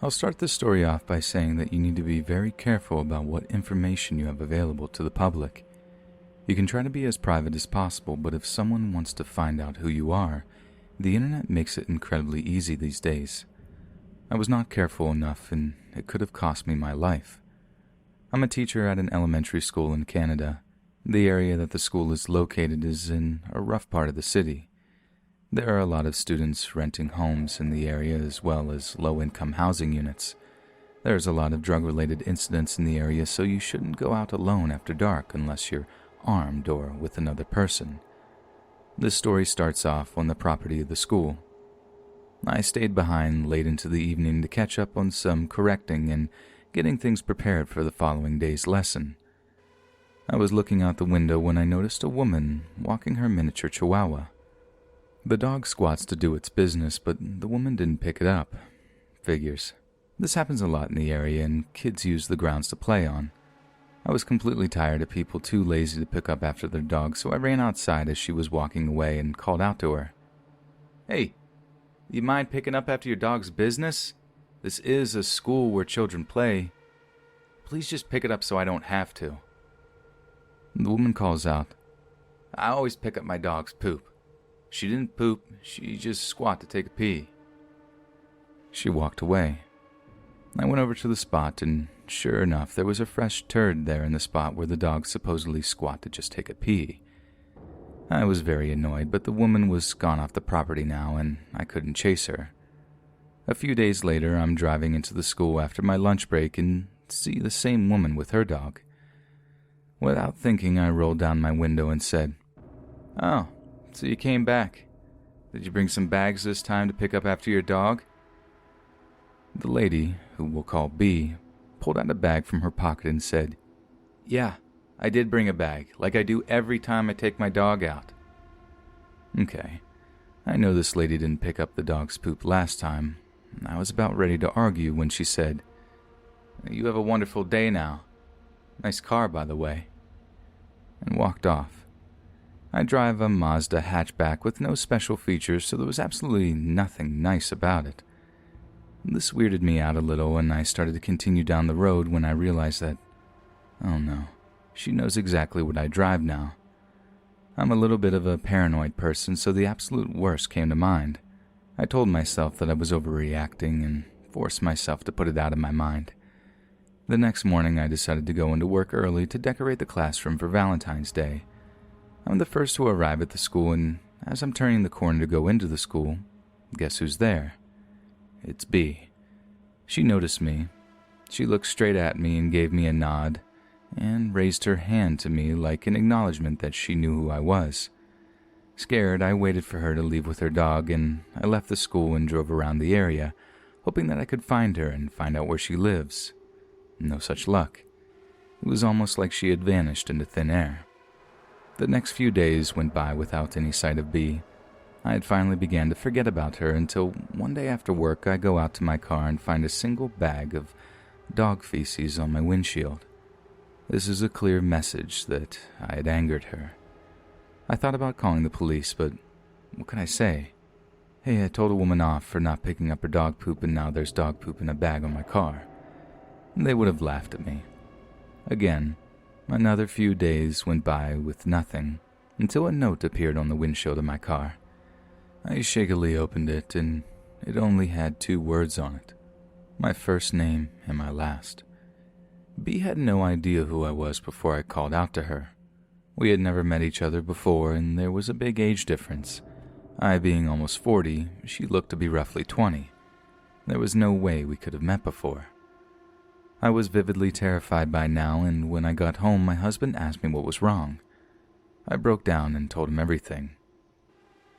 I'll start this story off by saying that you need to be very careful about what information you have available to the public. You can try to be as private as possible, but if someone wants to find out who you are, the internet makes it incredibly easy these days. I was not careful enough, and it could have cost me my life. I'm a teacher at an elementary school in Canada. The area that the school is located is in a rough part of the city. There are a lot of students renting homes in the area as well as low-income housing units. There's a lot of drug-related incidents in the area, so you shouldn't go out alone after dark unless you're armed or with another person. This story starts off on the property of the school. I stayed behind late into the evening to catch up on some correcting and getting things prepared for the following day's lesson. I was looking out the window when I noticed a woman walking her miniature chihuahua. The dog squats to do its business, but the woman didn't pick it up. Figures. This happens a lot in the area, and kids use the grounds to play on. I was completely tired of people too lazy to pick up after their dog, so I ran outside as she was walking away and called out to her. "Hey, you mind picking up after your dog's business? This is a school where children play. Please just pick it up so I don't have to." The woman calls out, "I always pick up my dog's poop. She didn't poop, she just squat to take a pee." She walked away. I went over to the spot, and sure enough, there was a fresh turd there in the spot where the dog supposedly squat to just take a pee. I was very annoyed, but the woman was gone off the property now, and I couldn't chase her. A few days later, I'm driving into the school after my lunch break and see the same woman with her dog. Without thinking, I rolled down my window and said, "Oh, so you came back. Did you bring some bags this time to pick up after your dog?" The lady, who we'll call B, pulled out a bag from her pocket and said, "Yeah, I did bring a bag, like I do every time I take my dog out." Okay, I know this lady didn't pick up the dog's poop last time. I was about ready to argue when she said, "You have a wonderful day now. Nice car, by the way," and walked off. I drive a Mazda hatchback with no special features, so there was absolutely nothing nice about it. This weirded me out a little, and I started to continue down the road when I realized that, oh no, she knows exactly what I drive now. I'm a little bit of a paranoid person, so the absolute worst came to mind. I told myself that I was overreacting and forced myself to put it out of my mind. The next morning, I decided to go into work early to decorate the classroom for Valentine's Day. I'm the first to arrive at the school, and as I'm turning the corner to go into the school, guess who's there? It's B. She noticed me. She looked straight at me and gave me a nod, and raised her hand to me like an acknowledgement that she knew who I was. Scared, I waited for her to leave with her dog, and I left the school and drove around the area, hoping that I could find her and find out where she lives. No such luck. It was almost like she had vanished into thin air. The next few days went by without any sight of B. I had finally began to forget about her until one day after work I go out to my car and find a single bag of dog feces on my windshield. This is a clear message that I had angered her. I thought about calling the police, but what could I say? Hey, I told a woman off for not picking up her dog poop, and now there's dog poop in a bag on my car. They would have laughed at me. Again, another few days went by with nothing, until a note appeared on the windshield of my car. I shakily opened it, and it only had 2 words on it. My first name and my last. B had no idea who I was before I called out to her. We had never met each other before, and there was a big age difference. I being almost 40, she looked to be roughly 20. There was no way we could have met before. I was vividly terrified by now, and when I got home, my husband asked me what was wrong. I broke down and told him everything.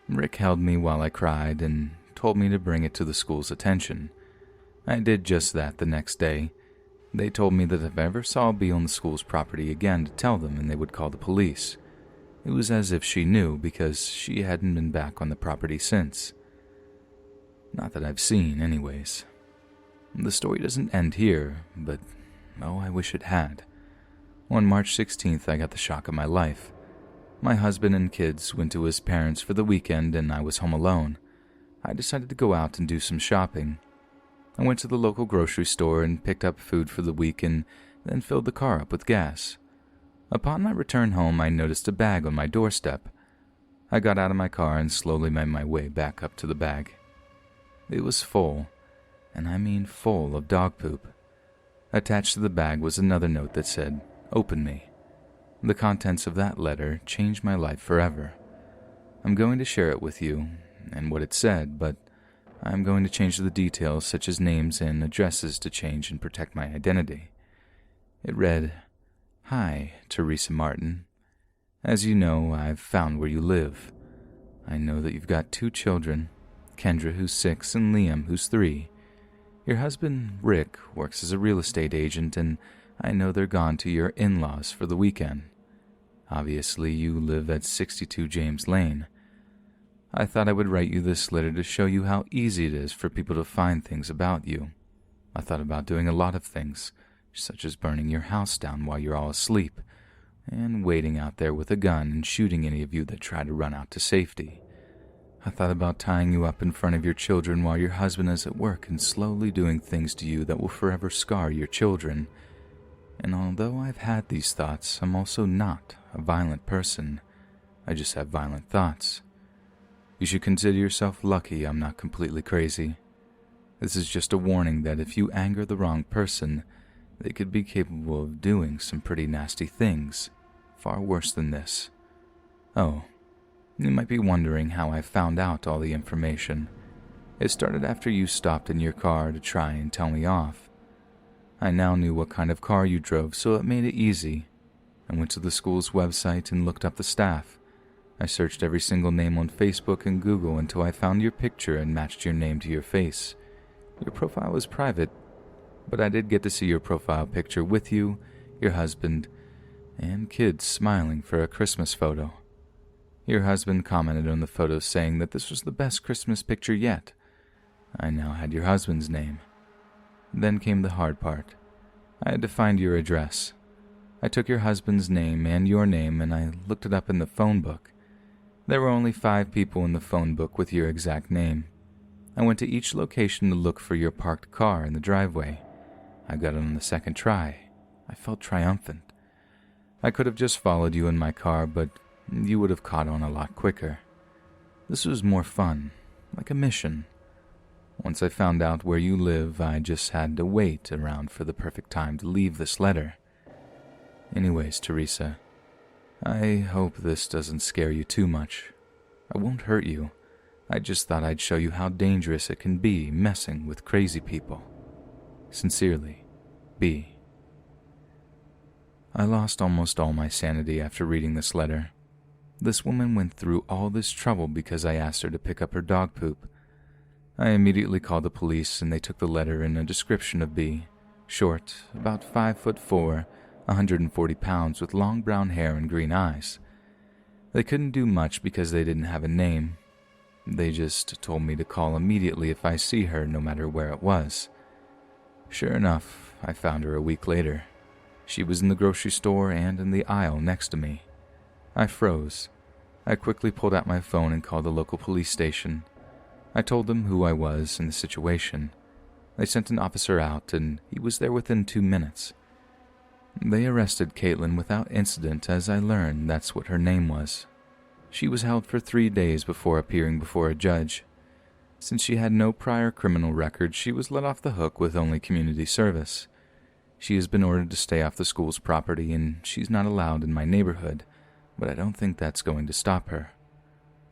Rick held me while I cried and told me to bring it to the school's attention. I did just that the next day. They told me that if I ever saw B on the school's property again to tell them, and they would call the police. It was as if she knew, because she hadn't been back on the property since. Not that I've seen, anyways. The story doesn't end here, but oh, I wish it had. On March 16th, I got the shock of my life. My husband and kids went to his parents' for the weekend, and I was home alone. I decided to go out and do some shopping. I went to the local grocery store and picked up food for the week and then filled the car up with gas. Upon my return home, I noticed a bag on my doorstep. I got out of my car and slowly made my way back up to the bag. It was full, and I mean full of dog poop. Attached to the bag was another note that said, "Open me." The contents of that letter changed my life forever. I'm going to share it with you and what it said, but I'm going to change the details such as names and addresses to change and protect my identity. It read, "Hi, Teresa Martin. As you know, I've found where you live. I know that you've got 2 children, Kendra, who's 6, and Liam, who's 3. Your husband, Rick, works as a real estate agent, and I know they're gone to your in-laws for the weekend. Obviously, you live at 62 James Lane. I thought I would write you this letter to show you how easy it is for people to find things about you. I thought about doing a lot of things, such as burning your house down while you're all asleep, and waiting out there with a gun and shooting any of you that try to run out to safety. I thought about tying you up in front of your children while your husband is at work and slowly doing things to you that will forever scar your children. And although I've had these thoughts, I'm also not a violent person. I just have violent thoughts. You should consider yourself lucky I'm not completely crazy. This is just a warning that if you anger the wrong person, they could be capable of doing some pretty nasty things, far worse than this. Oh, you might be wondering how I found out all the information. It started after you stopped in your car to try and tell me off. I now knew what kind of car you drove, so it made it easy. I went to the school's website and looked up the staff. I searched every single name on Facebook and Google until I found your picture and matched your name to your face. Your profile was private, but I did get to see your profile picture with you, your husband, and kids smiling for a Christmas photo. Your husband commented on the photo saying that this was the best Christmas picture yet. I now had your husband's name. Then came the hard part. I had to find your address. I took your husband's name and your name and I looked it up in the phone book. There were only 5 people in the phone book with your exact name. I went to each location to look for your parked car in the driveway. I got it on the second try. I felt triumphant. I could have just followed you in my car, but you would have caught on a lot quicker. This was more fun, like a mission. Once I found out where you live, I just had to wait around for the perfect time to leave this letter. Anyways, Teresa, I hope this doesn't scare you too much. I won't hurt you. I just thought I'd show you how dangerous it can be messing with crazy people. Sincerely, B. I lost almost all my sanity after reading this letter. This woman went through all this trouble because I asked her to pick up her dog poop. I immediately called the police and they took the letter and a description of B. Short, about 5'4", 140 pounds with long brown hair and green eyes. They couldn't do much because they didn't have a name. They just told me to call immediately if I see her, no matter where it was. Sure enough, I found her a week later. She was in the grocery store and in the aisle next to me. I froze. I quickly pulled out my phone and called the local police station. I told them who I was and the situation. They sent an officer out, and he was there within 2 minutes. They arrested Caitlin without incident, as I learned that's what her name was. She was held for 3 days before appearing before a judge. Since she had no prior criminal record, she was let off the hook with only community service. She has been ordered to stay off the school's property, and she's not allowed in my neighborhood, but I don't think that's going to stop her.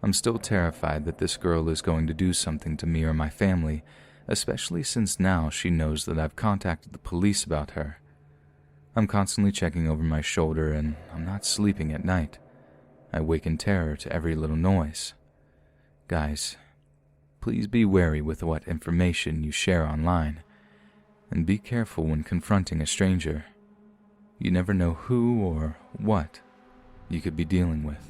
I'm still terrified that this girl is going to do something to me or my family, especially since now she knows that I've contacted the police about her. I'm constantly checking over my shoulder, and I'm not sleeping at night. I wake in terror to every little noise. Guys, please be wary with what information you share online, and be careful when confronting a stranger. You never know who or what you could be dealing with.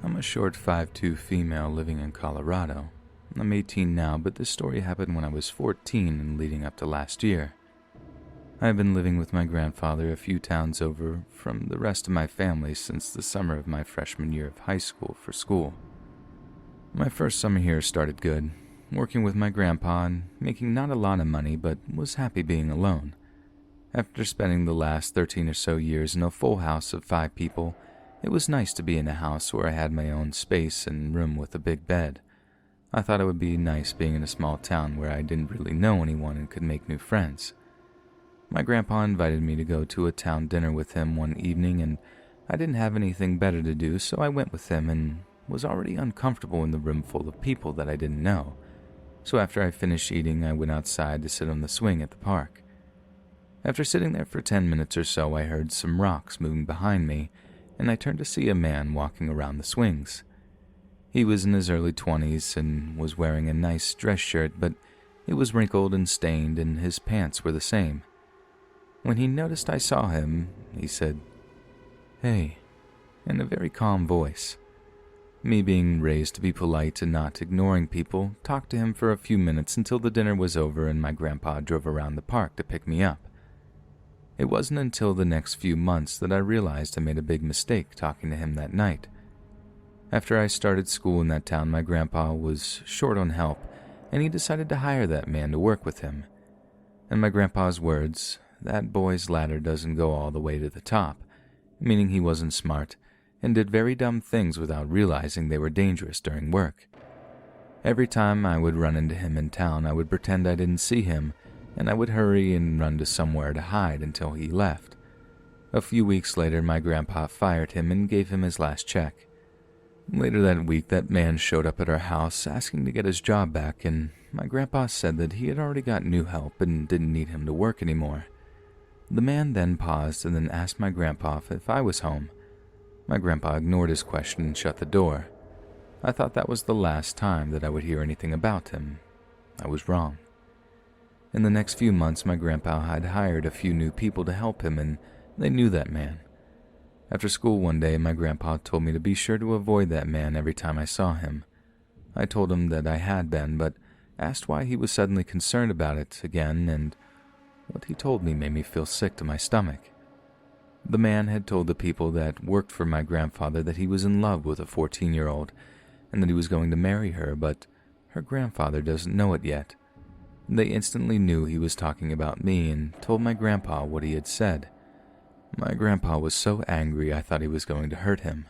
I'm a short 5'2" female living in Colorado. I'm 18 now, but this story happened when I was 14 and leading up to last year. I've been living with my grandfather a few towns over from the rest of my family since the summer of my freshman year of high school for school. My first summer here started good, working with my grandpa and making not a lot of money, but was happy being alone. After spending the last 13 or so years in a full house of 5 people, it was nice to be in a house where I had my own space and room with a big bed. I thought it would be nice being in a small town where I didn't really know anyone and could make new friends. My grandpa invited me to go to a town dinner with him one evening, and I didn't have anything better to do, so I went with him and was already uncomfortable in the room full of people that I didn't know. So after I finished eating, I went outside to sit on the swing at the park. After sitting there for 10 minutes or so, I heard some rocks moving behind me, and I turned to see a man walking around the swings. He was in his early 20s and was wearing a nice dress shirt, but it was wrinkled and stained, and his pants were the same. When he noticed I saw him, he said, "Hey," in a very calm voice. Me, being raised to be polite and not ignoring people, talked to him for a few minutes until the dinner was over and my grandpa drove around the park to pick me up. It wasn't until the next few months that I realized I made a big mistake talking to him that night. After I started school in that town, my grandpa was short on help, and he decided to hire that man to work with him. In my grandpa's words, that boy's ladder doesn't go all the way to the top, meaning he wasn't smart and did very dumb things without realizing they were dangerous during work. Every time I would run into him in town, I would pretend I didn't see him, and I would hurry and run to somewhere to hide until he left. A few weeks later, my grandpa fired him and gave him his last check. Later that week, that man showed up at our house asking to get his job back, and my grandpa said that he had already got new help and didn't need him to work anymore. The man then paused and then asked my grandpa if I was home. My grandpa ignored his question and shut the door. I thought that was the last time that I would hear anything about him. I was wrong. In the next few months, my grandpa had hired a few new people to help him, and they knew that man. After school one day, my grandpa told me to be sure to avoid that man every time I saw him. I told him that I had been, but asked why he was suddenly concerned about it again, and what he told me made me feel sick to my stomach. The man had told the people that worked for my grandfather that he was in love with a 14-year-old, and that he was going to marry her, but her grandfather doesn't know it yet. They instantly knew he was talking about me and told my grandpa what he had said. My grandpa was so angry I thought he was going to hurt him.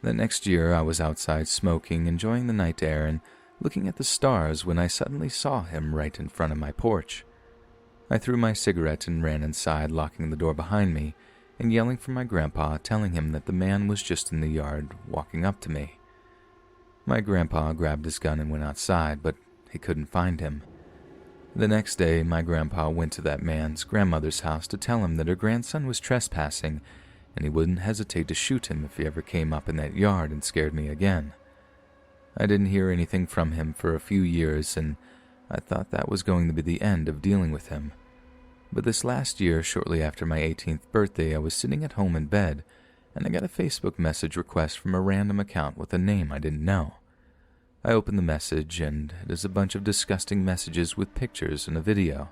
The next year I was outside smoking, enjoying the night air and looking at the stars when I suddenly saw him right in front of my porch. I threw my cigarette and ran inside, locking the door behind me and yelling for my grandpa, telling him that the man was just in the yard walking up to me. My grandpa grabbed his gun and went outside, but he couldn't find him. The next day, my grandpa went to that man's grandmother's house to tell him that her grandson was trespassing, and he wouldn't hesitate to shoot him if he ever came up in that yard and scared me again. I didn't hear anything from him for a few years, and I thought that was going to be the end of dealing with him. But this last year, shortly after my 18th birthday, I was sitting at home in bed, and I got a Facebook message request from a random account with a name I didn't know. I opened the message, and it is a bunch of disgusting messages with pictures and a video.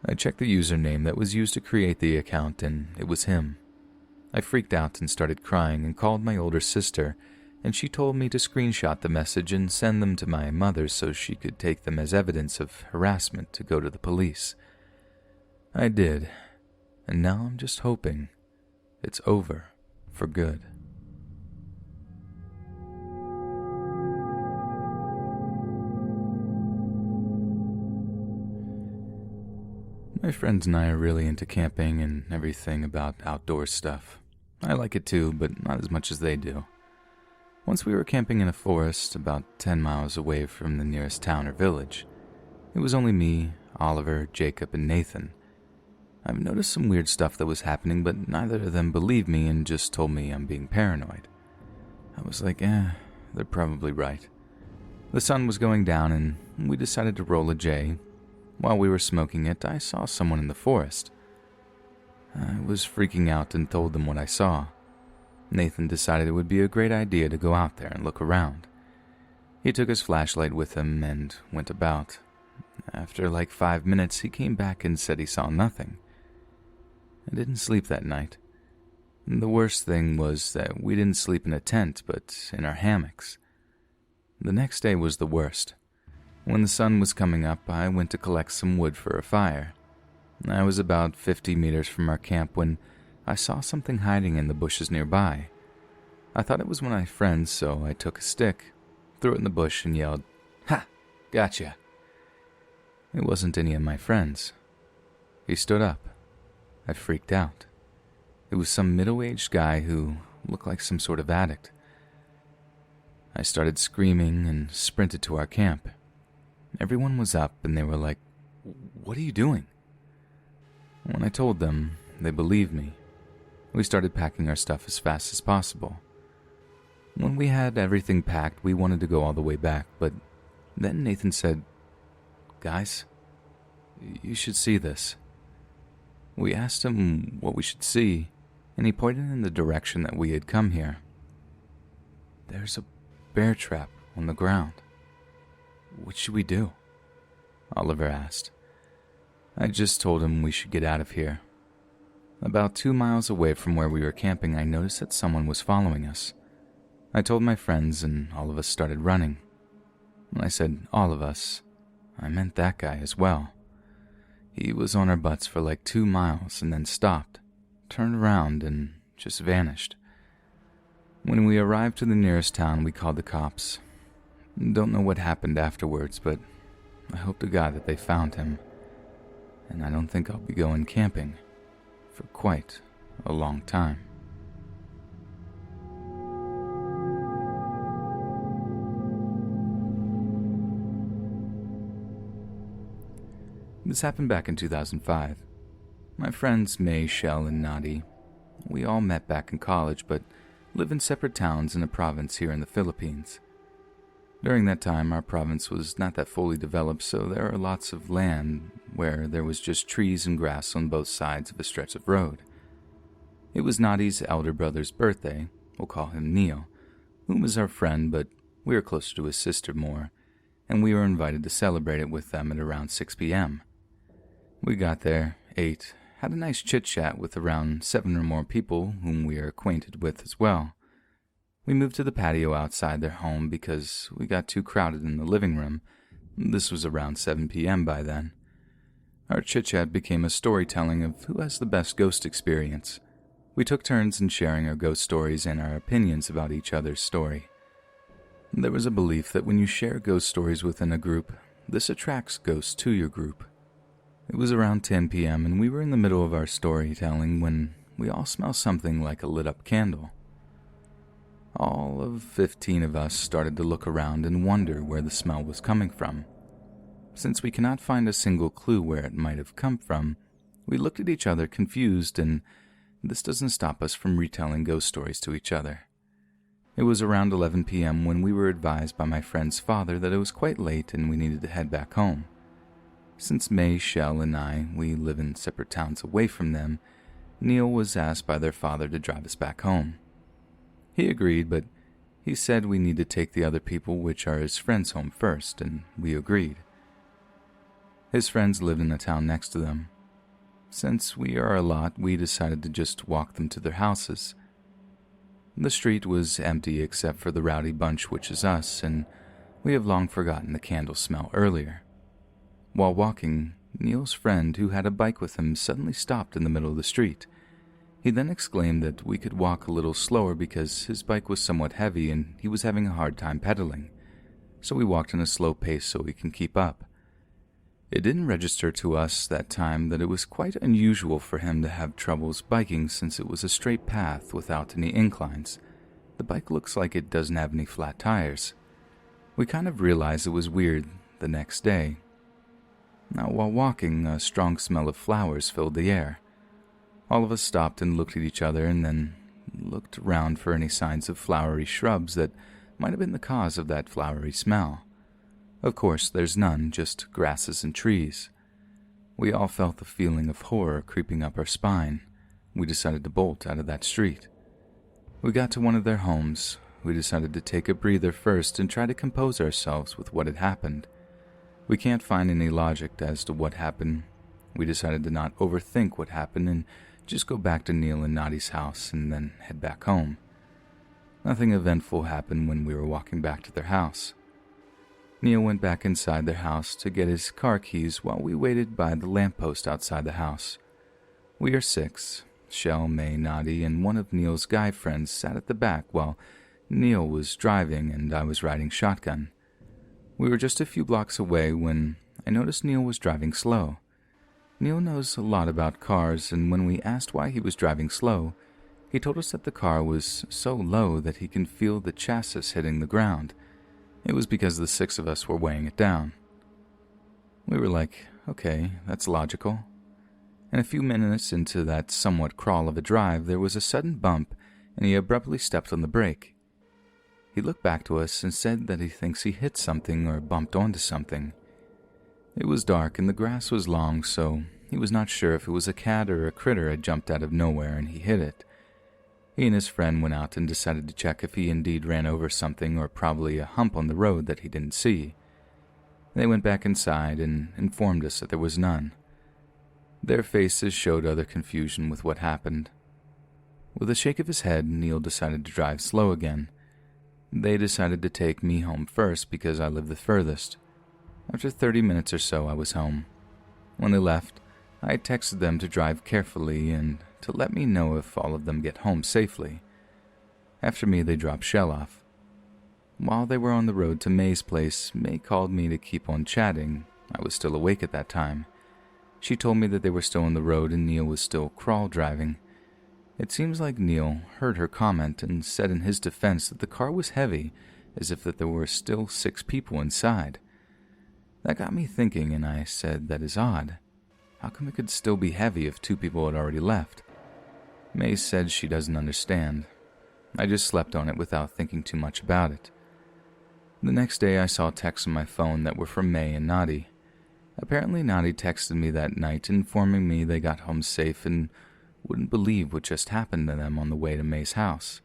I checked the username that was used to create the account, and it was him. I freaked out and started crying and called my older sister, and she told me to screenshot the message and send them to my mother so she could take them as evidence of harassment to go to the police. I did, and now I'm just hoping it's over for good. My friends and I are really into camping and everything about outdoor stuff. I like it too, but not as much as they do. Once we were camping in a forest about 10 miles away from the nearest town or village. It was only me, Oliver, Jacob, and Nathan. I've noticed some weird stuff that was happening, but neither of them believed me and just told me I'm being paranoid. I was like, they're probably right. The sun was going down and we decided to roll a J. While we were smoking it, I saw someone in the forest. I was freaking out and told them what I saw. Nathan decided it would be a great idea to go out there and look around. He took his flashlight with him and went about. After like 5 minutes, he came back and said he saw nothing. I didn't sleep that night. The worst thing was that we didn't sleep in a tent, but in our hammocks. The next day was the worst. When the sun was coming up, I went to collect some wood for a fire. I was about 50 meters from our camp when I saw something hiding in the bushes nearby. I thought it was one of my friends, so I took a stick, threw it in the bush, and yelled, "Ha! Gotcha!" It wasn't any of my friends. He stood up. I freaked out. It was some middle-aged guy who looked like some sort of addict. I started screaming and sprinted to our camp. Everyone was up and they were like, "What are you doing?" When I told them, they believed me. We started packing our stuff as fast as possible. When we had everything packed, we wanted to go all the way back, but then Nathan said, "Guys, you should see this." We asked him what we should see, and he pointed in the direction that we had come here. "There's a bear trap on the ground. What should we do?" Oliver asked. I just told him we should get out of here. About 2 miles away from where we were camping, I noticed that someone was following us. I told my friends, and all of us started running. When I said all of us, I meant that guy as well. He was on our butts for like 2 miles and then stopped, turned around, and just vanished. When we arrived to the nearest town, we called the cops. Don't know what happened afterwards, but I hope to God that they found him. And I don't think I'll be going camping for quite a long time. This happened back in 2005. My friends May, Shell, and Nadi, we all met back in college, but live in separate towns in a province here in the Philippines. During that time, our province was not that fully developed, so there are lots of land where there was just trees and grass on both sides of a stretch of road. It was Nadi's elder brother's birthday, we'll call him Neil, whom is our friend, but we are closer to his sister more, and we were invited to celebrate it with them at around 6 p.m. We got there, ate, had a nice chit-chat with around 7 or more people whom we are acquainted with as well. We moved to the patio outside their home because we got too crowded in the living room. This was around 7 p.m. by then. Our chit-chat became a storytelling of who has the best ghost experience. We took turns in sharing our ghost stories and our opinions about each other's story. There was a belief that when you share ghost stories within a group, this attracts ghosts to your group. It was around 10 p.m. and we were in the middle of our storytelling when we all smelled something like a lit-up candle. All of 15 of us started to look around and wonder where the smell was coming from. Since we cannot find a single clue where it might have come from, we looked at each other confused, and this doesn't stop us from retelling ghost stories to each other. It was around 11 p.m. when we were advised by my friend's father that it was quite late and we needed to head back home. Since May, Shell, and I, we live in separate towns away from them, Neil was asked by their father to drive us back home. He agreed, but he said we need to take the other people, which are his friends, home first, and we agreed. His friends lived in the town next to them. Since we are a lot, we decided to just walk them to their houses. The street was empty except for the rowdy bunch, which is us, and we have long forgotten the candle smell earlier. While walking, Neil's friend, who had a bike with him, suddenly stopped in the middle of the street. He then exclaimed that we could walk a little slower because his bike was somewhat heavy and he was having a hard time pedaling, so we walked in a slow pace so we can keep up. It didn't register to us that time that it was quite unusual for him to have troubles biking since it was a straight path without any inclines. The bike looks like it doesn't have any flat tires. We kind of realized it was weird the next day. Now, while walking, a strong smell of flowers filled the air. All of us stopped and looked at each other and then looked around for any signs of flowery shrubs that might have been the cause of that flowery smell. Of course, there's none, just grasses and trees. We all felt the feeling of horror creeping up our spine. We decided to bolt out of that street. We got to one of their homes. We decided to take a breather first and try to compose ourselves with what had happened. We can't find any logic as to what happened. We decided to not overthink what happened and just go back to Neil and Nadi's house and then head back home. Nothing eventful happened when we were walking back to their house. Neil went back inside their house to get his car keys while we waited by the lamppost outside the house. We are 6. Shell, May, Nadi, and one of Neil's guy friends sat at the back while Neil was driving and I was riding shotgun. We were just a few blocks away when I noticed Neil was driving slow. Neil knows a lot about cars, and when we asked why he was driving slow, he told us that the car was so low that he can feel the chassis hitting the ground. It was because the 6 of us were weighing it down. We were like, okay, that's logical. And a few minutes into that somewhat crawl of a drive, there was a sudden bump, and he abruptly stepped on the brake. He looked back to us and said that he thinks he hit something or bumped onto something. It was dark and the grass was long, so he was not sure if it was a cat or a critter had jumped out of nowhere and he hit it. He and his friend went out and decided to check if he indeed ran over something or probably a hump on the road that he didn't see. They went back inside and informed us that there was none. Their faces showed utter confusion with what happened. With a shake of his head, Neil decided to drive slow again. They decided to take me home first because I lived the furthest. After 30 minutes or so, I was home. When they left, I texted them to drive carefully and to let me know if all of them get home safely. After me, they dropped Shell off. While they were on the road to May's place, May called me to keep on chatting. I was still awake at that time. She told me that they were still on the road and Neil was still crawl driving. It seems like Neil heard her comment and said in his defense that the car was heavy, as if that there were still 6 people inside. That got me thinking, and I said that is odd. How come it could still be heavy if 2 people had already left? May said she doesn't understand. I just slept on it without thinking too much about it. The next day I saw texts on my phone that were from May and Nadi. Apparently Nadi texted me that night informing me they got home safe and wouldn't believe what just happened to them on the way to May's house.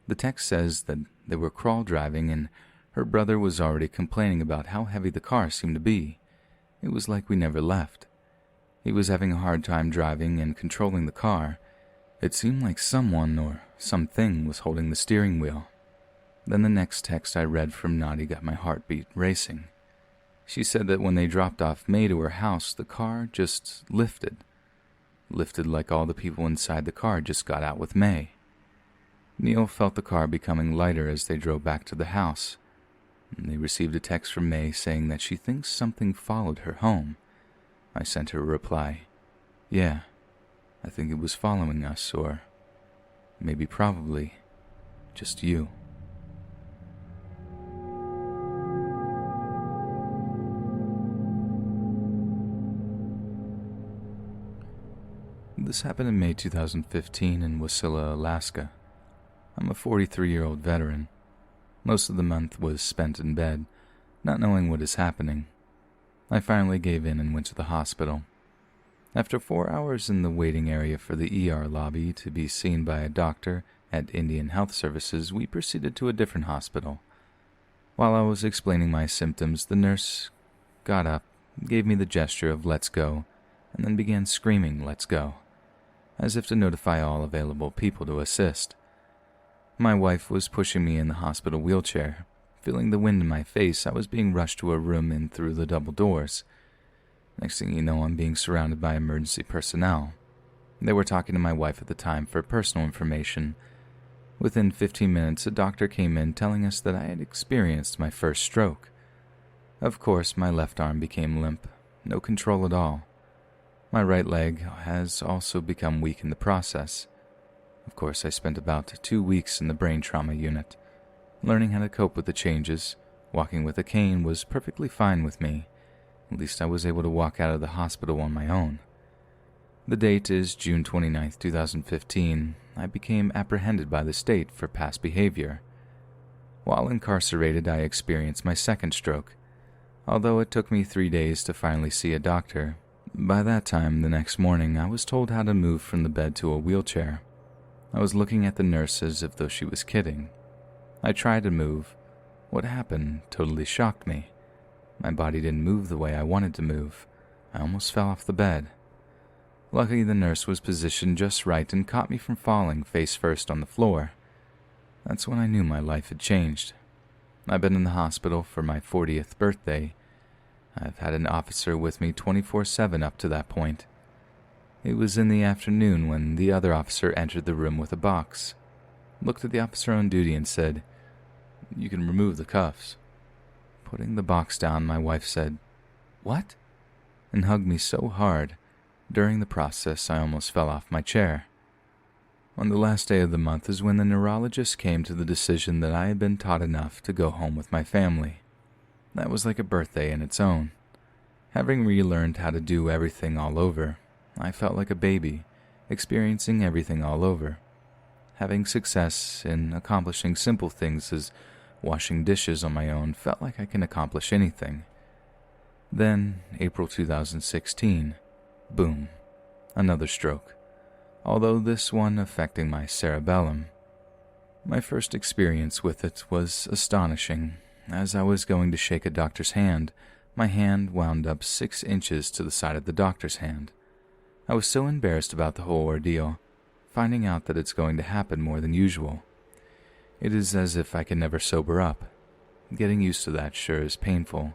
The text says that they were crawl driving and her brother was already complaining about how heavy the car seemed to be. It was like we never left. He was having a hard time driving and controlling the car. It seemed like someone or something was holding the steering wheel. Then the next text I read from Nadi got my heartbeat racing. She said that when they dropped off May to her house, the car just lifted. Lifted like all the people inside the car just got out with May. Neil felt the car becoming lighter as they drove back to the house. They received a text from May saying that she thinks something followed her home. I sent her a reply. Yeah, I think it was following us, or maybe probably just you. This happened in May 2015 in Wasilla, Alaska. I'm a 43-year-old veteran. Most of the month was spent in bed, not knowing what is happening. I finally gave in and went to the hospital. After 4 hours in the waiting area for the ER lobby to be seen by a doctor at Indian Health Services, we proceeded to a different hospital. While I was explaining my symptoms, the nurse got up, gave me the gesture of let's go, and then began screaming let's go, as if to notify all available people to assist. My wife was pushing me in the hospital wheelchair. Feeling the wind in my face, I was being rushed to a room in through the double doors. Next thing you know, I'm being surrounded by emergency personnel. They were talking to my wife at the time for personal information. Within 15 minutes, a doctor came in telling us that I had experienced my first stroke. Of course, my left arm became limp, no control at all. My right leg has also become weak in the process. Of course, I spent about 2 weeks in the brain trauma unit. Learning how to cope with the changes, walking with a cane was perfectly fine with me. At least I was able to walk out of the hospital on my own. The date is June 29, 2015. I became apprehended by the state for past behavior. While incarcerated, I experienced my second stroke. Although it took me 3 days to finally see a doctor, by that time, the next morning, I was told how to move from the bed to a wheelchair. I was looking at the nurse as if though she was kidding. I tried to move. What happened totally shocked me. My body didn't move the way I wanted to move. I almost fell off the bed. Luckily, the nurse was positioned just right and caught me from falling face first on the floor. That's when I knew my life had changed. I've been in the hospital for my 40th birthday. I've had an officer with me 24/7 up to that point. It was in the afternoon when the other officer entered the room with a box, looked at the officer on duty and said, "You can remove the cuffs." Putting the box down, my wife said, "What?" and hugged me so hard. During the process, I almost fell off my chair. On the last day of the month is when the neurologist came to the decision that I had been taught enough to go home with my family. That was like a birthday in its own. Having relearned how to do everything all over, I felt like a baby, experiencing everything all over. Having success in accomplishing simple things as washing dishes on my own felt like I can accomplish anything. Then, April 2016, boom, another stroke, although this one affecting my cerebellum. My first experience with it was astonishing. As I was going to shake a doctor's hand, my hand wound up 6 inches to the side of the doctor's hand. I was so embarrassed about the whole ordeal, finding out that it's going to happen more than usual. It is as if I can never sober up. Getting used to that sure is painful.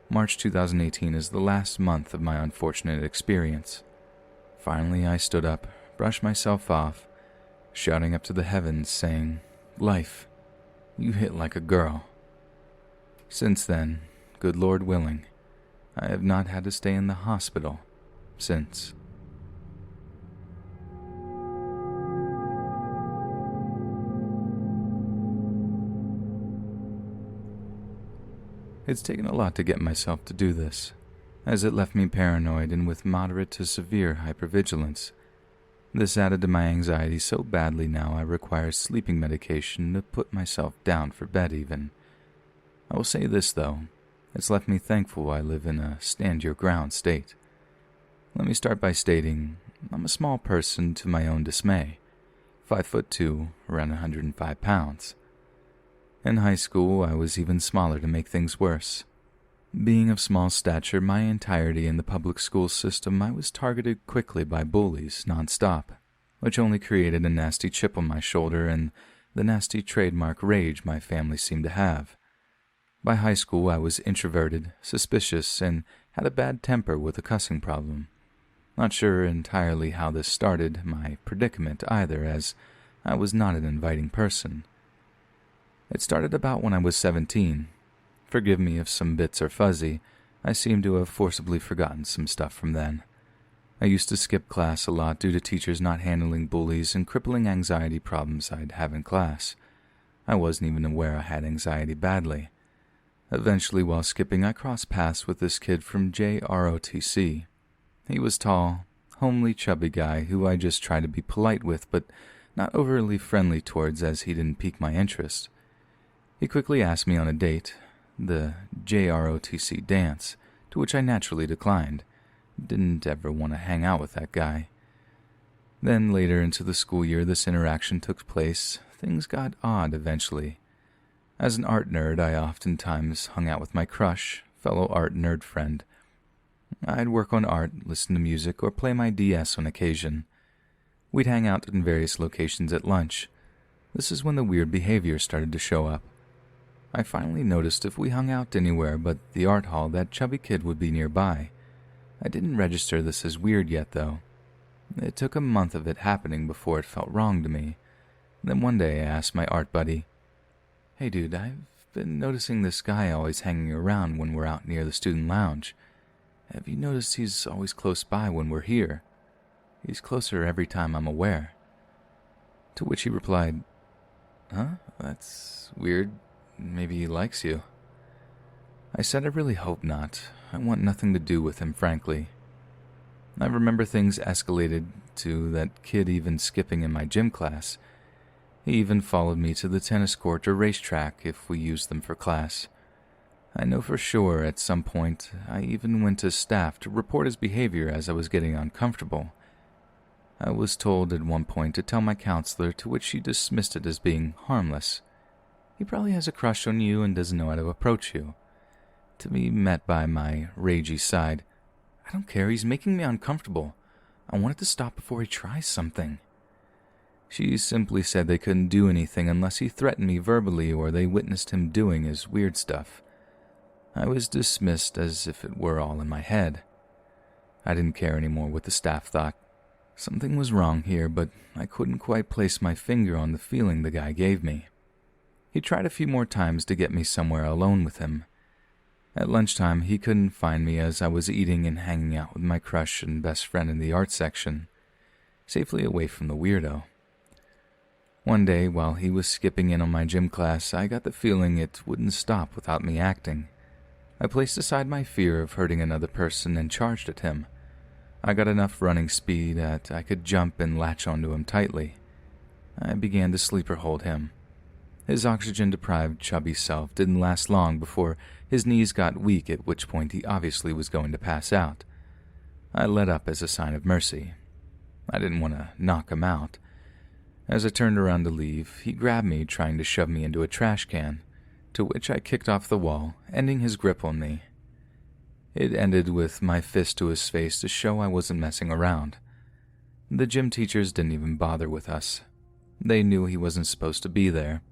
March 2018 is the last month of my unfortunate experience. Finally, I stood up, brushed myself off, shouting up to the heavens, saying, "Life, you hit like a girl." Since then, good Lord willing, I have not had to stay in the hospital since. It's taken a lot to get myself to do this, as it left me paranoid and with moderate to severe hypervigilance. This added to my anxiety so badly now I require sleeping medication to put myself down for bed even. I will say this though, it's left me thankful I live in a stand-your-ground state. Let me start by stating, I'm a small person to my own dismay, 5'2", around 105 pounds. In high school, I was even smaller to make things worse. Being of small stature my entirety in the public school system, I was targeted quickly by bullies nonstop, which only created a nasty chip on my shoulder and the nasty trademark rage my family seemed to have. By high school, I was introverted, suspicious, and had a bad temper with a cussing problem. Not sure entirely how this started my predicament either, as I was not an inviting person. It started about when I was 17. Forgive me if some bits are fuzzy. I seem to have forcibly forgotten some stuff from then. I used to skip class a lot due to teachers not handling bullies and crippling anxiety problems I'd have in class. I wasn't even aware I had anxiety badly. Eventually, while skipping, I crossed paths with this kid from JROTC. He was tall, homely, chubby guy who I just tried to be polite with, but not overly friendly towards as he didn't pique my interest. He quickly asked me on a date, the JROTC dance, to which I naturally declined. Didn't ever want to hang out with that guy. Then later into the school year this interaction took place. Things got odd eventually. As an art nerd, I oftentimes hung out with my crush, fellow art nerd friend. I'd work on art, listen to music, or play my DS on occasion. We'd hang out in various locations at lunch. This is when the weird behavior started to show up. I finally noticed if we hung out anywhere but the art hall, that chubby kid would be nearby. I didn't register this as weird yet, though. It took a month of it happening before it felt wrong to me. Then one day I asked my art buddy, "Hey dude, I've been noticing this guy always hanging around when we're out near the student lounge. Have you noticed he's always close by when we're here? He's closer every time I'm aware." To which he replied, "Huh? That's weird. Maybe he likes you." I said I really hope not. I want nothing to do with him, frankly. I remember things escalated to that kid even skipping in my gym class. He even followed me to the tennis court or racetrack if we used them for class. I know for sure at some point I even went to staff to report his behavior as I was getting uncomfortable. I was told at one point to tell my counselor, to which she dismissed it as being harmless. He probably has a crush on you and doesn't know how to approach you. To be met by my ragey side, "I don't care, he's making me uncomfortable. I wanted to stop before he tries something. She simply said they couldn't do anything unless he threatened me verbally or they witnessed him doing his weird stuff. I was dismissed as if it were all in my head. I didn't care anymore what the staff thought. Something was wrong here, but I couldn't quite place my finger on the feeling the guy gave me. He tried a few more times to get me somewhere alone with him. At lunchtime, he couldn't find me as I was eating and hanging out with my crush and best friend in the art section, safely away from the weirdo. One day, while he was skipping in on my gym class, I got the feeling it wouldn't stop without me acting. I placed aside my fear of hurting another person and charged at him. I got enough running speed that I could jump and latch onto him tightly. I began to sleeper hold him. His oxygen-deprived, chubby self didn't last long before his knees got weak, at which point he obviously was going to pass out. I let up as a sign of mercy. I didn't want to knock him out. As I turned around to leave, he grabbed me, trying to shove me into a trash can, to which I kicked off the wall, ending his grip on me. It ended with my fist to his face to show I wasn't messing around. The gym teachers didn't even bother with us. They knew he wasn't supposed to be there.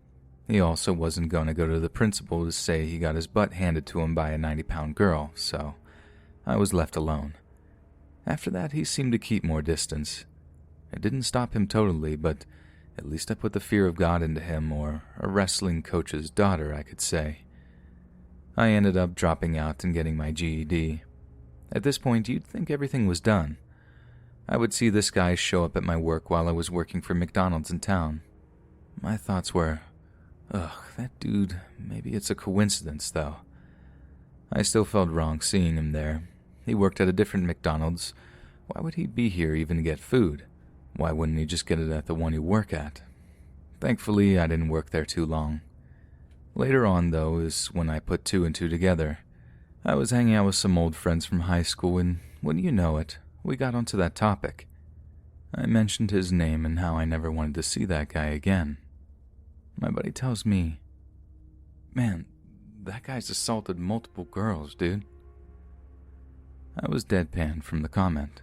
He also wasn't going to go to the principal to say he got his butt handed to him by a 90-pound girl, so I was left alone. After that, he seemed to keep more distance. It didn't stop him totally, but at least I put the fear of God into him, or a wrestling coach's daughter, I could say. I ended up dropping out and getting my GED. At this point, you'd think everything was done. I would see this guy show up at my work while I was working for McDonald's in town. My thoughts were, ugh, that dude, maybe it's a coincidence, though. I still felt wrong seeing him there. He worked at a different McDonald's. Why would he be here even to get food? Why wouldn't he just get it at the one you work at? Thankfully, I didn't work there too long. Later on, though, is when I put two and two together. I was hanging out with some old friends from high school, and wouldn't you know it, we got onto that topic. I mentioned his name and how I never wanted to see that guy again. My buddy tells me, "Man, that guy's assaulted multiple girls, dude." I was deadpan from the comment.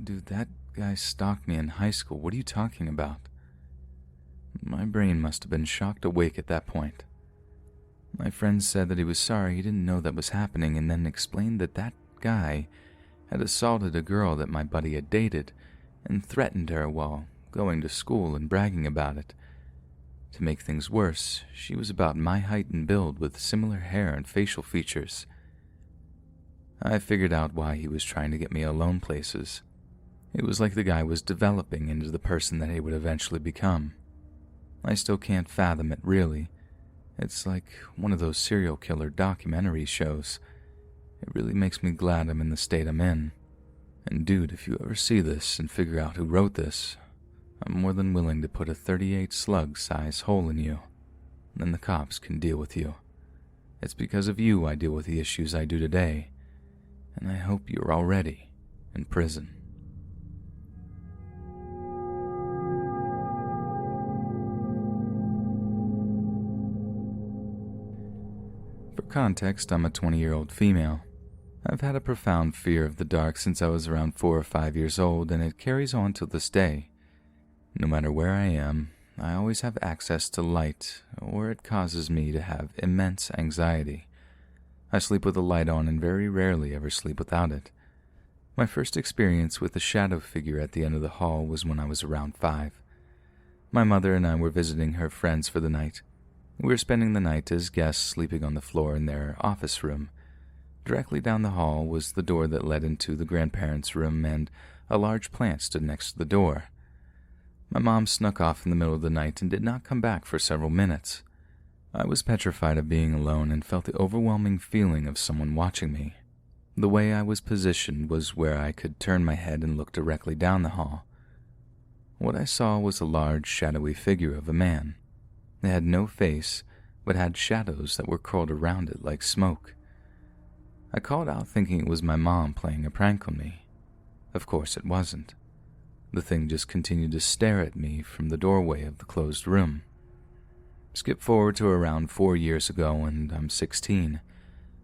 "Dude, that guy stalked me in high school. What are you talking about?" My brain must have been shocked awake at that point. My friend said that he was sorry he didn't know that was happening, and then explained that that guy had assaulted a girl that my buddy had dated and threatened her while going to school and bragging about it. To make things worse, she was about my height and build with similar hair and facial features. I figured out why he was trying to get me alone places. It was like the guy was developing into the person that he would eventually become. I still can't fathom it, really. It's like one of those serial killer documentary shows. It really makes me glad I'm in the state I'm in. And dude, if you ever see this and figure out who wrote this, I'm more than willing to put a 38 slug-size hole in you. Then the cops can deal with you. It's because of you I deal with the issues I do today. And I hope you're already in prison. For context, I'm a 20-year-old female. I've had a profound fear of the dark since I was around 4 or 5 years old, and it carries on to this day. No matter where I am, I always have access to light, or it causes me to have immense anxiety. I sleep with the light on and very rarely ever sleep without it. My first experience with a shadow figure at the end of the hall was when I was around 5. My mother and I were visiting her friends for the night. We were spending the night as guests sleeping on the floor in their office room. Directly down the hall was the door that led into the grandparents' room, and a large plant stood next to the door. My mom snuck off in the middle of the night and did not come back for several minutes. I was petrified of being alone and felt the overwhelming feeling of someone watching me. The way I was positioned was where I could turn my head and look directly down the hall. What I saw was a large, shadowy figure of a man. It had no face, but had shadows that were curled around it like smoke. I called out thinking it was my mom playing a prank on me. Of course it wasn't. The thing just continued to stare at me from the doorway of the closed room. Skip forward to around 4 years ago, and I'm 16.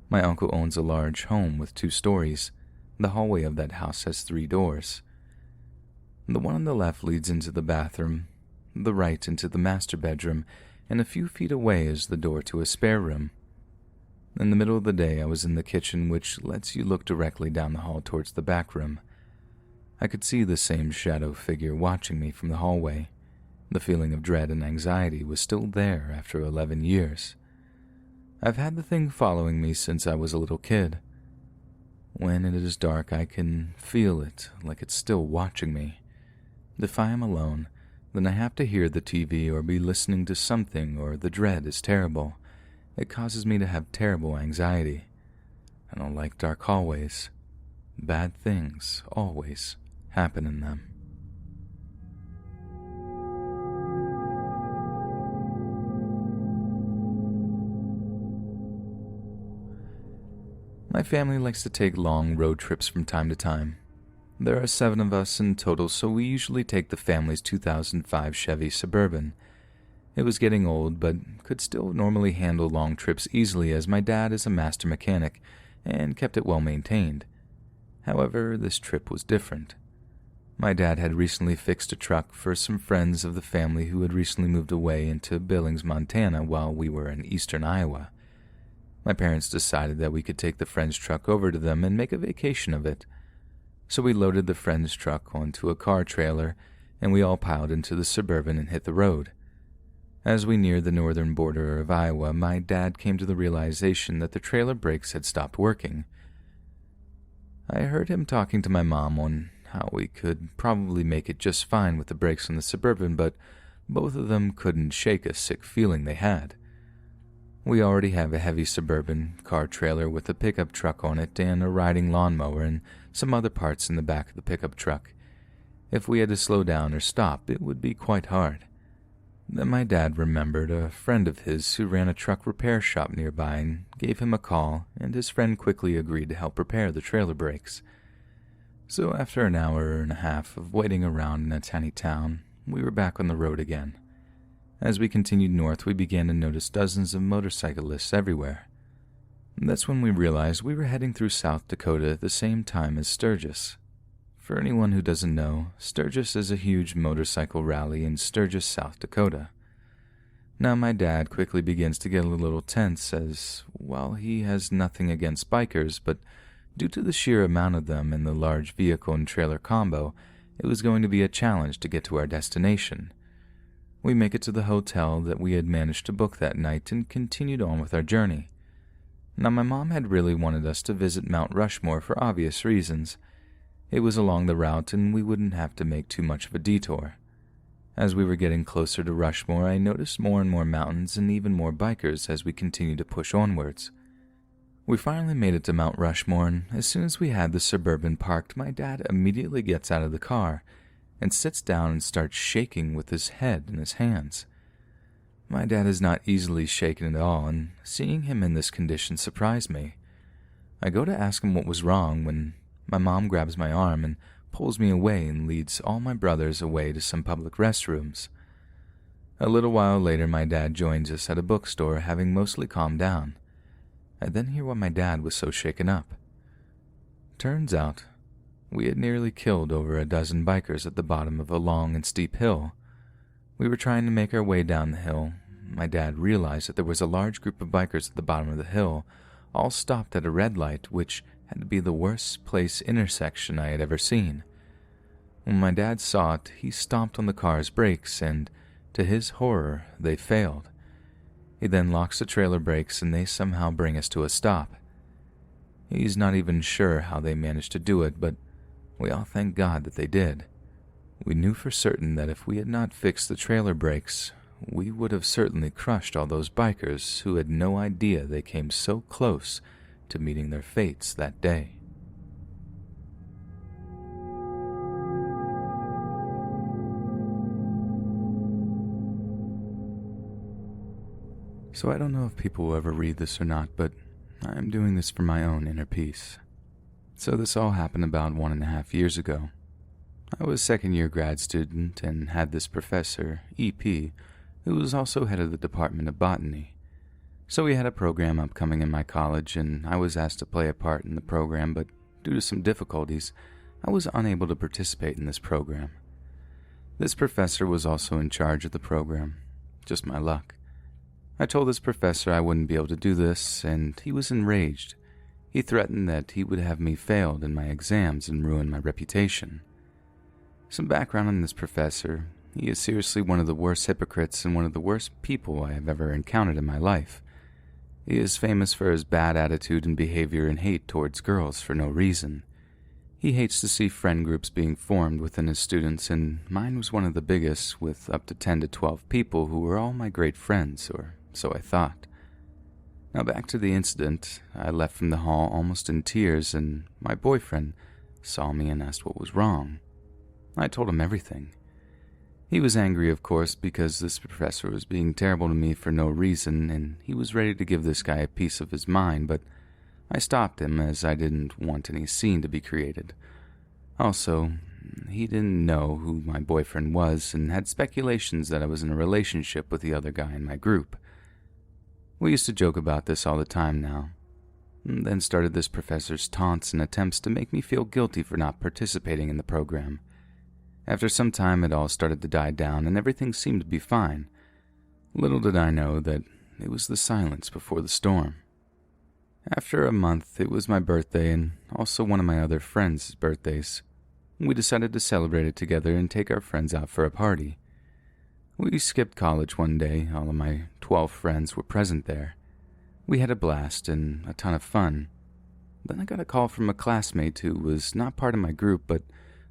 My uncle owns a large home with 2 stories. The hallway of that house has 3 doors. The one on the left leads into the bathroom, the right into the master bedroom, and a few feet away is the door to a spare room. In the middle of the day, I was in the kitchen, which lets you look directly down the hall towards the back room. I could see the same shadow figure watching me from the hallway. The feeling of dread and anxiety was still there after 11 years. I've had the thing following me since I was a little kid. When it is dark, I can feel it, like it's still watching me. If I am alone, then I have to hear the TV or be listening to something, or the dread is terrible. It causes me to have terrible anxiety. I don't like dark hallways. Bad things always happen in them. My family likes to take long road trips from time to time. There are 7 of us in total, so we usually take the family's 2005 Chevy Suburban. It was getting old, but could still normally handle long trips easily, as my dad is a master mechanic and kept it well maintained. However, this trip was different. My dad had recently fixed a truck for some friends of the family who had recently moved away into Billings, Montana, while we were in eastern Iowa. My parents decided that we could take the friend's truck over to them and make a vacation of it. So we loaded the friend's truck onto a car trailer, and we all piled into the Suburban and hit the road. As we neared the northern border of Iowa, my dad came to the realization that the trailer brakes had stopped working. I heard him talking to my mom on how we could probably make it just fine with the brakes on the Suburban, but both of them couldn't shake a sick feeling they had. We already have a heavy Suburban car trailer with a pickup truck on it and a riding lawnmower and some other parts in the back of the pickup truck. If we had to slow down or stop, it would be quite hard. Then my dad remembered a friend of his who ran a truck repair shop nearby and gave him a call, and his friend quickly agreed to help repair the trailer brakes. So after an hour and a half of waiting around in a tiny town, we were back on the road again. As we continued north, we began to notice dozens of motorcyclists everywhere. That's when we realized we were heading through South Dakota at the same time as Sturgis. For anyone who doesn't know, Sturgis is a huge motorcycle rally in Sturgis, South Dakota. Now my dad quickly begins to get a little tense, as, while he has nothing against bikers, but due to the sheer amount of them and the large vehicle and trailer combo, it was going to be a challenge to get to our destination. We make it to the hotel that we had managed to book that night and continued on with our journey. Now my mom had really wanted us to visit Mount Rushmore for obvious reasons. It was along the route and we wouldn't have to make too much of a detour. As we were getting closer to Rushmore, I noticed more and more mountains and even more bikers as we continued to push onwards. We finally made it to Mount Rushmore, and as soon as we had the Suburban parked, my dad immediately gets out of the car and sits down and starts shaking with his head in his hands. My dad is not easily shaken at all, and seeing him in this condition surprised me. I go to ask him what was wrong when my mom grabs my arm and pulls me away and leads all my brothers away to some public restrooms. A little while later, my dad joins us at a bookstore, having mostly calmed down. I then hear why my dad was so shaken up. Turns out, we had nearly killed over a dozen bikers at the bottom of a long and steep hill. We were trying to make our way down the hill. My dad realized that there was a large group of bikers at the bottom of the hill, all stopped at a red light, which had to be the worst place intersection I had ever seen. When my dad saw it, he stomped on the car's brakes, and to his horror, they failed. He then locks the trailer brakes, and they somehow bring us to a stop. He's not even sure how they managed to do it, but we all thank God that they did. We knew for certain that if we had not fixed the trailer brakes, we would have certainly crushed all those bikers who had no idea they came so close to meeting their fates that day. So I don't know if people will ever read this or not, but I am doing this for my own inner peace. So this all happened about 1.5 years ago. I was a second-year grad student and had this professor, EP, who was also head of the Department of Botany. So we had a program upcoming in my college, and I was asked to play a part in the program, but due to some difficulties, I was unable to participate in this program. This professor was also in charge of the program. Just my luck. I told this professor I wouldn't be able to do this, and he was enraged. He threatened that he would have me failed in my exams and ruin my reputation. Some background on this professor: he is seriously one of the worst hypocrites and one of the worst people I have ever encountered in my life. He is famous for his bad attitude and behavior and hate towards girls for no reason. He hates to see friend groups being formed within his students, and mine was one of the biggest, with up to 10 to 12 people who were all my great friends, or so I thought. Now back to the incident. I left from the hall almost in tears, and my boyfriend saw me and asked what was wrong. I told him everything. He was angry, of course, because this professor was being terrible to me for no reason, and he was ready to give this guy a piece of his mind, but I stopped him as I didn't want any scene to be created. Also, he didn't know who my boyfriend was and had speculations that I was in a relationship with the other guy in my group. We used to joke about this all the time now. And then started this professor's taunts and attempts to make me feel guilty for not participating in the program. After some time, it all started to die down and everything seemed to be fine. Little did I know that it was the silence before the storm. After a month, it was my birthday and also one of my other friends' birthdays. We decided to celebrate it together and take our friends out for a party. We skipped college one day. All of my 12 friends were present there. We had a blast and a ton of fun. Then I got a call from a classmate who was not part of my group, but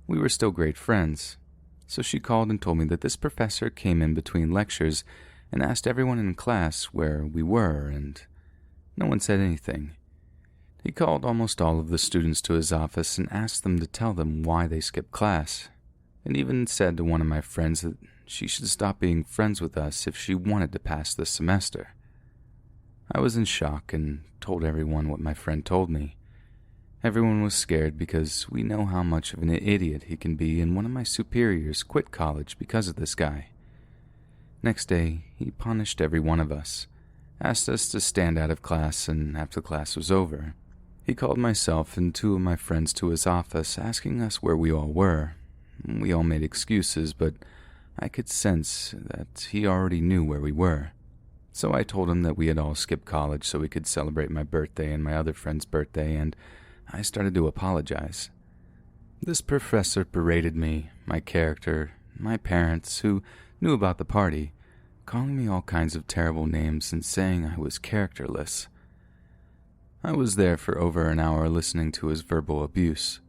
we were still great friends. So she called and told me that this professor came in between lectures and asked everyone in class where we were, and no one said anything. He called almost all of the students to his office and asked them to tell them why they skipped class, and even said to one of my friends that she should stop being friends with us if she wanted to pass this semester. I was in shock and told everyone what my friend told me. Everyone was scared because we know how much of an idiot he can be, and one of my superiors quit college because of this guy. Next day, he punished every one of us, asked us to stand out of class, and after class was over, he called myself and two of my friends to his office, asking us where we all were. We all made excuses, but I could sense that he already knew where we were. So I told him that we had all skipped college so we could celebrate my birthday and my other friend's birthday, and I started to apologize. This professor berated me, my character, my parents, who knew about the party, calling me all kinds of terrible names and saying I was characterless. I was there for over an hour listening to his verbal abuse.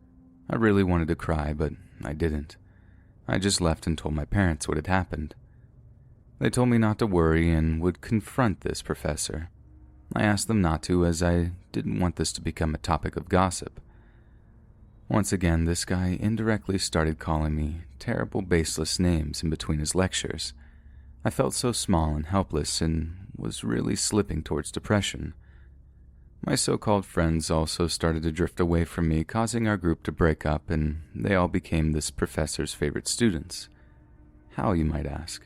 I really wanted to cry, but I didn't. I just left and told my parents what had happened. They told me not to worry and would confront this professor. I asked them not to, as I didn't want this to become a topic of gossip. Once again, this guy indirectly started calling me terrible, baseless names in between his lectures. I felt so small and helpless and was really slipping towards depression. My so-called friends also started to drift away from me, causing our group to break up, and they all became this professor's favorite students. How, you might ask?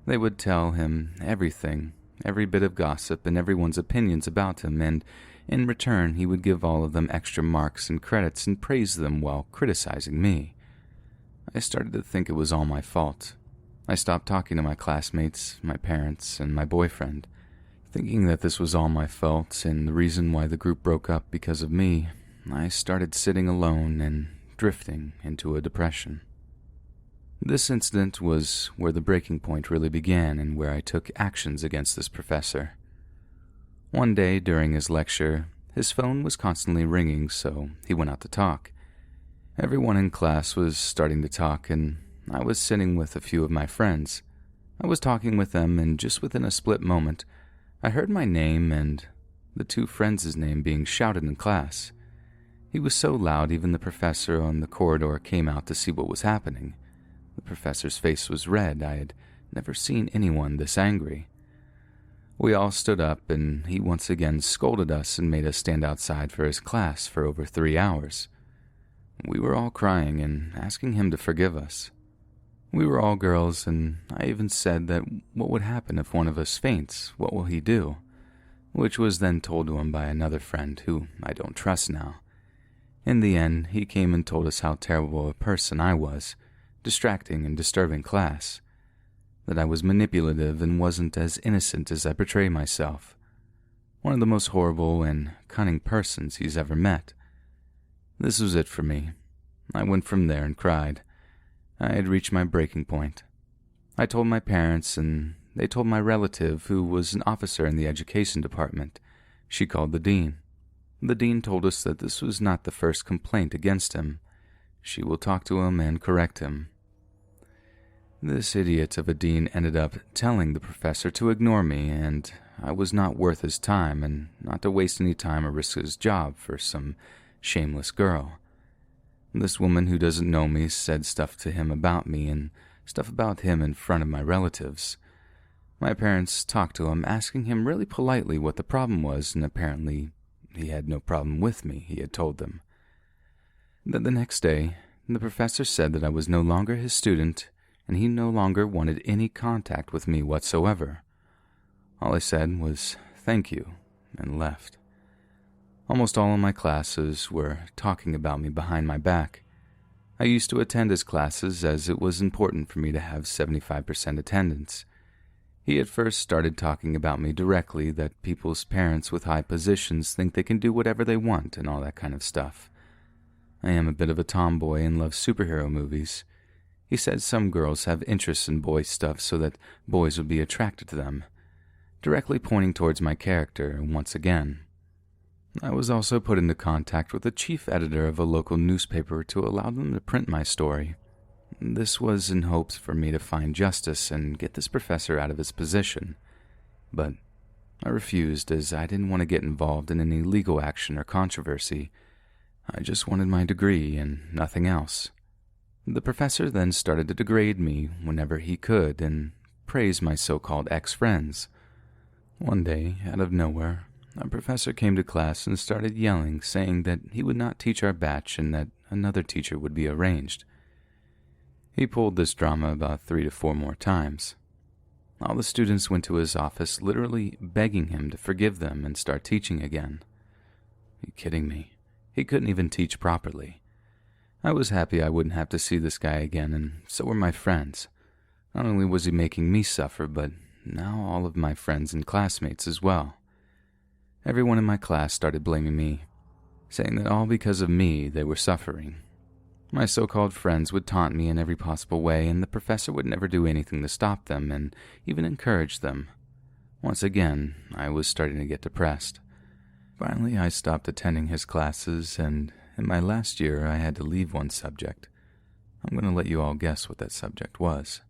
They would tell him everything, every bit of gossip and everyone's opinions about him, and in return he would give all of them extra marks and credits and praise them while criticizing me. I started to think it was all my fault. I stopped talking to my classmates, my parents, and my boyfriend. Thinking that this was all my fault and the reason why the group broke up because of me, I started sitting alone and drifting into a depression. This incident was where the breaking point really began and where I took actions against this professor. One day during his lecture, his phone was constantly ringing, so he went out to talk. Everyone in class was starting to talk, and I was sitting with a few of my friends. I was talking with them, and just within a split moment, I heard my name and the two friends' name being shouted in class. He was so loud even the professor on the corridor came out to see what was happening. The professor's face was red. I had never seen anyone this angry. We all stood up, and he once again scolded us and made us stand outside for his class for over 3 hours. We were all crying and asking him to forgive us. We were all girls, and I even said that what would happen if one of us faints, what will he do? Which was then told to him by another friend who I don't trust now. In the end, he came and told us how terrible a person I was, distracting and disturbing class, that I was manipulative and wasn't as innocent as I portray myself. One of the most horrible and cunning persons he's ever met. This was it for me. I went from there and cried. I had reached my breaking point. I told my parents, and they told my relative, who was an officer in the education department. She called the dean. The dean told us that this was not the first complaint against him. She will talk to him and correct him. This idiot of a dean ended up telling the professor to ignore me, and I was not worth his time and not to waste any time or risk his job for some shameless girl. This woman who doesn't know me said stuff to him about me and stuff about him in front of my relatives. My parents talked to him, asking him really politely what the problem was, and apparently he had no problem with me, he had told them. Then the next day, the professor said that I was no longer his student, and he no longer wanted any contact with me whatsoever. All I said was, "Thank you," and left. Almost all of my classes were talking about me behind my back. I used to attend his classes as it was important for me to have 75% attendance. He at first started talking about me directly, that people's parents with high positions think they can do whatever they want and all that kind of stuff. I am a bit of a tomboy and love superhero movies. He said some girls have interests in boy stuff so that boys would be attracted to them, directly pointing towards my character once again. I was also put into contact with the chief editor of a local newspaper to allow them to print my story. This was in hopes for me to find justice and get this professor out of his position. But I refused, as I didn't want to get involved in any legal action or controversy. I just wanted my degree and nothing else. The professor then started to degrade me whenever he could and praise my so-called ex-friends. One day, out of nowhere, our professor came to class and started yelling, saying that he would not teach our batch and that another teacher would be arranged. He pulled this drama about 3 to 4 more times. All the students went to his office, literally begging him to forgive them and start teaching again. Are you kidding me? He couldn't even teach properly. I was happy I wouldn't have to see this guy again, and so were my friends. Not only was he making me suffer, but now all of my friends and classmates as well. Everyone in my class started blaming me, saying that all because of me they were suffering. My so-called friends would taunt me in every possible way, and the professor would never do anything to stop them and even encourage them. Once again, I was starting to get depressed. Finally, I stopped attending his classes, and in my last year, I had to leave one subject. I'm going to let you all guess what that subject was.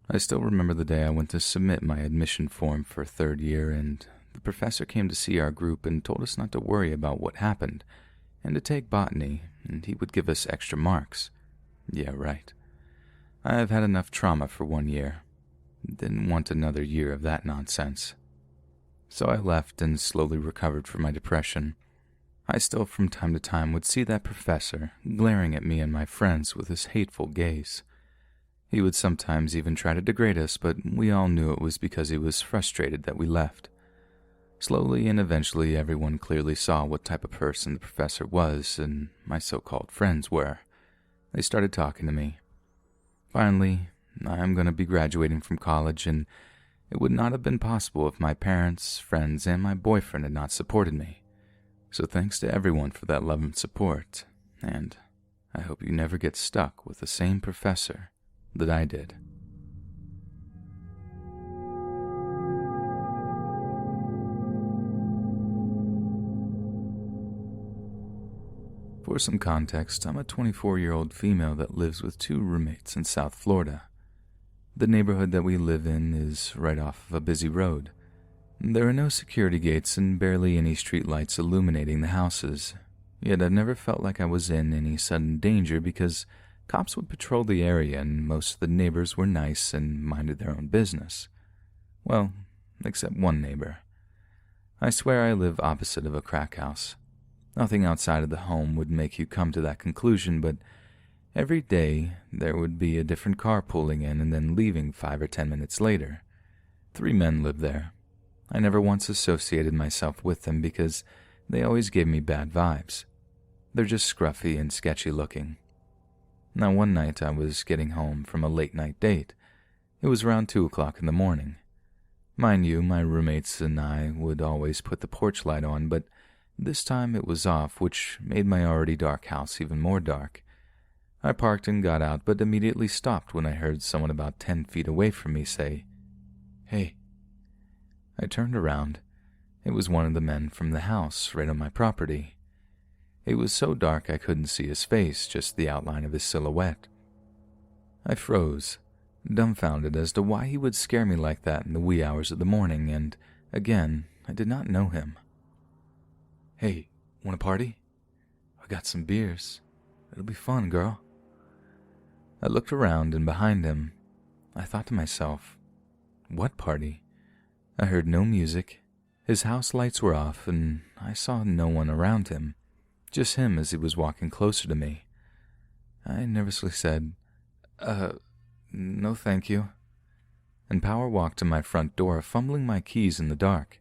I still remember the day I went to submit my admission form for 3rd year, and the professor came to see our group and told us not to worry about what happened, and to take botany, and he would give us extra marks. Yeah, right. I have had enough trauma for 1 year. Didn't want another year of that nonsense. So I left and slowly recovered from my depression. I still from time to time would see that professor glaring at me and my friends with his hateful gaze. He would sometimes even try to degrade us, but we all knew it was because he was frustrated that we left. Slowly and eventually everyone clearly saw what type of person the professor was and my so-called friends were. They started talking to me. Finally, I am going to be graduating from college, and it would not have been possible if my parents, friends, and my boyfriend had not supported me. So thanks to everyone for that love and support, and I hope you never get stuck with the same professor that I did. For some context, I'm a 24-year-old female that lives with 2 roommates in South Florida. The neighborhood that we live in is right off of a busy road. There are no security gates and barely any street lights illuminating the houses, yet I've never felt like I was in any sudden danger because cops would patrol the area and most of the neighbors were nice and minded their own business. Well, except one neighbor. I swear I live opposite of a crack house. Nothing outside of the home would make you come to that conclusion, but every day there would be a different car pulling in and then leaving 5 or 10 minutes later. 3 men lived there. I never once associated myself with them because they always gave me bad vibes. They're just scruffy and sketchy looking. Now, one night I was getting home from a late-night date. It was around 2 o'clock in the morning. Mind you, my roommates and I would always put the porch light on, but this time it was off, which made my already dark house even more dark. I parked and got out, but immediately stopped when I heard someone about 10 feet away from me say, "Hey." I turned around. It was one of the men from the house right on my property. It was so dark I couldn't see his face, just the outline of his silhouette. I froze, dumbfounded as to why he would scare me like that in the wee hours of the morning, and, again, I did not know him. "Hey, want a party? I got some beers. It'll be fun, girl." I looked around, and behind him, I thought to myself, what party? I heard no music. His house lights were off, and I saw no one around him, just him as he was walking closer to me. I nervously said, no thank you," and power walked to my front door, fumbling my keys in the dark.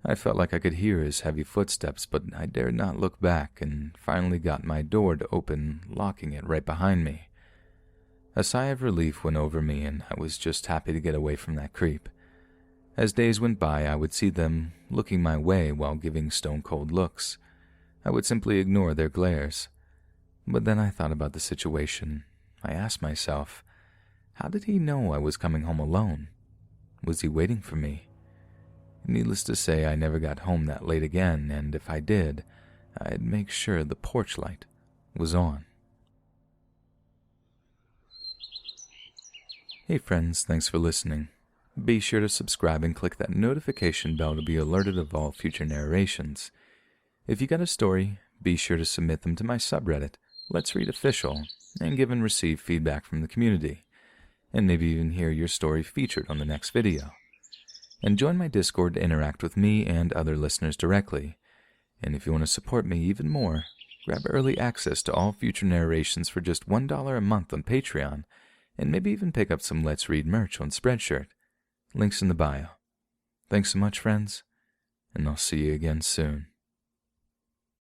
I felt like I could hear his heavy footsteps, but I dared not look back, and finally got my door to open, locking it right behind me. A sigh of relief went over me, and I was just happy to get away from that creep. As days went by, I would see them looking my way while giving stone-cold looks. I would simply ignore their glares. But then I thought about the situation. I asked myself, how did he know I was coming home alone? Was he waiting for me? Needless to say, I never got home that late again, and if I did, I'd make sure the porch light was on. Hey friends, thanks for listening. Be sure to subscribe and click that notification bell to be alerted of all future narrations. If you got a story, be sure to submit them to my subreddit, Let's Read Official, and give and receive feedback from the community, and maybe even hear your story featured on the next video. And join my Discord to interact with me and other listeners directly. And if you want to support me even more, grab early access to all future narrations for just $1 a month on Patreon, and maybe even pick up some Let's Read merch on Spreadshirt. Links in the bio. Thanks so much, friends, and I'll see you again soon.